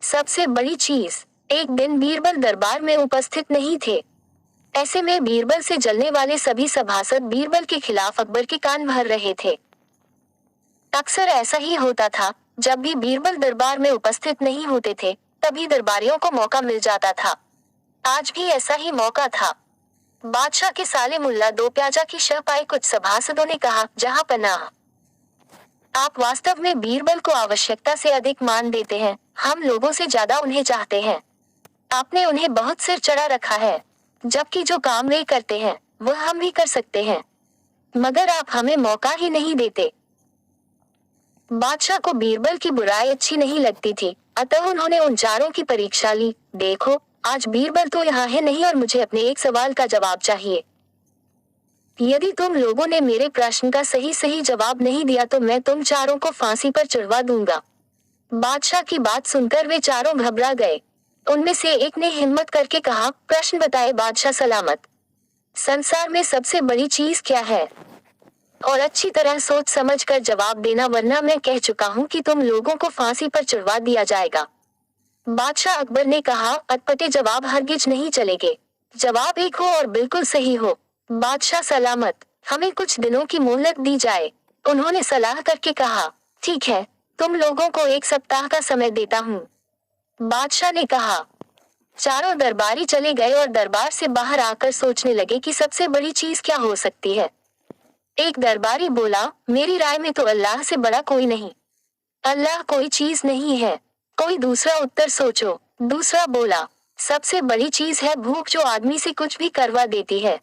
सबसे बड़ी चीज। एक दिन बीरबल दरबार में उपस्थित नहीं थे। ऐसे में बीरबल से जलने वाले सभी सभासद बीरबल के खिलाफ अकबर के कान भर रहे थे। अक्सर ऐसा ही होता था, जब भी बीरबल दरबार में उपस्थित नहीं होते थे, तभी दरबारियों को मौका मिल जाता था। आज भी ऐसा ही मौका था। बादशाह के साले मुल्ला दो प्याजा की शह पाए कुछ सभासदों ने कहा, जहां पनाह, आप वास्तव में बीरबल को आवश्यकता से अधिक मान देते हैं। हम लोगों से ज्यादा उन्हें चाहते हैं। आपने उन्हें बहुत सिर चढ़ा रखा है, जबकि जो काम वे करते हैं वह हम भी कर सकते हैं, मगर आप हमें मौका ही नहीं देते। बादशाह को बीरबल की बुराई अच्छी नहीं लगती थी, अतः उन्होंने उन चारों की परीक्षा ली। देखो, आज बीरबल तो यहाँ है नहीं और मुझे अपने एक सवाल का जवाब चाहिए। यदि तुम लोगों ने मेरे प्रश्न का सही सही जवाब नहीं दिया तो मैं तुम चारों को फांसी पर चढ़वा दूंगा। बादशाह की बात सुनकर वे चारों घबरा गए। उनमें से एक ने हिम्मत करके कहा, प्रश्न बताए बादशाह सलामत। संसार में सबसे बड़ी चीज क्या है? और अच्छी तरह सोच समझ कर जवाब देना, वरना मैं कह चुका हूँ कि तुम लोगों को फांसी पर चढ़वा दिया जाएगा। बादशाह अकबर ने कहा, अटपटे जवाब हरगिज नहीं चलेंगे। जवाब एक हो और बिल्कुल सही हो। बादशाह सलामत, हमें कुछ दिनों की मोहलत दी जाए। उन्होंने सलाह करके कहा, ठीक है, तुम लोगों को 1 सप्ताह का समय देता हूँ। बादशाह ने कहा। चारों दरबारी चले गए और दरबार से बाहर आकर सोचने लगे कि सबसे बड़ी चीज क्या हो सकती है। एक दरबारी बोला, मेरी राय में तो अल्लाह से बड़ा कोई नहीं। अल्लाह कोई चीज नहीं है। कोई दूसरा उत्तर सोचो। दूसरा बोला, सबसे बड़ी चीज है भूख, जो आदमी से कुछ भी करवा देती है।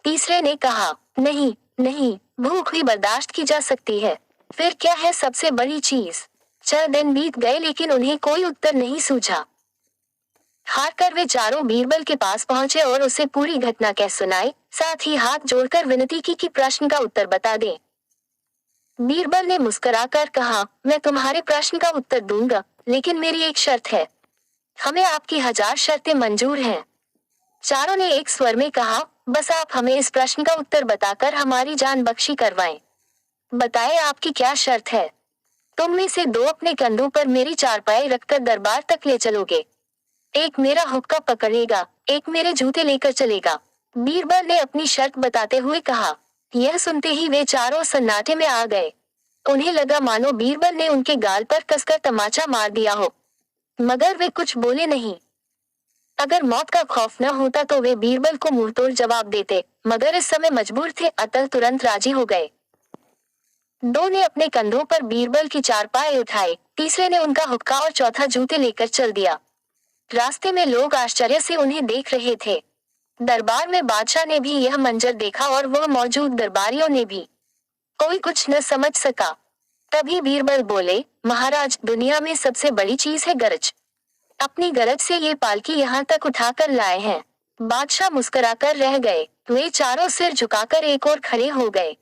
तीसरे ने कहा, नहीं नहीं, भूख भी बर्दाश्त की जा सकती है। फिर क्या है सबसे बड़ी चीज? 4 दिन बीत गए लेकिन उन्हें कोई उत्तर नहीं सूझा। हार कर वे चारों बीरबल के पास पहुंचे और उसे पूरी घटना कह सुनाई, साथ ही हाथ जोड़कर विनती की कि प्रश्न का उत्तर बता दे। बीरबल ने मुस्कुराकर कहा, मैं तुम्हारे प्रश्न का उत्तर दूंगा, लेकिन मेरी एक शर्त है। हमें आपकी 1000 शर्तें मंजूर हैं। चारों ने एक स्वर में कहा, बस आप हमें इस प्रश्न का उत्तर बताकर हमारी जान बख्शी करवाएं। बताएं आपकी क्या शर्त है। तुम में से 2 अपने कंधों पर मेरी चारपाई रखकर दरबार तक ले चलोगे। एक मेरा हुक्का पकड़ेगा, एक मेरे जूते लेकर चलेगा। बीरबल ने अपनी शर्त बताते हुए कहा। यह सुनते ही वे चारों सन्नाटे में आ गए। उन्हें लगा मानो बीरबल ने उनके गाल पर कसकर तमाचा मार दिया हो, मगर वे कुछ बोले नहीं। अगर मौत का खौफ न होता तो वे बीरबल को मुंहतोड़ जवाब देते, मगर इस समय मजबूर थे, अतः तुरंत राजी हो गए। 2 ने अपने कंधों पर बीरबल की चारपाई उठाई, तीसरे ने उनका हुक्का और चौथा जूते लेकर चल दिया। रास्ते में लोग आश्चर्य से उन्हें देख रहे थे। दरबार में बादशाह ने भी यह मंजर देखा और वह मौजूद दरबारियों ने भी। कोई कुछ न समझ सका। तभी बीरबल बोले, महाराज, दुनिया में सबसे बड़ी चीज है गरज। अपनी गरज से ये पालकी यहाँ तक उठाकर लाए हैं। बादशाह मुस्कुराकर रह गए। वे चारों सिर झुकाकर एक और खड़े हो गए।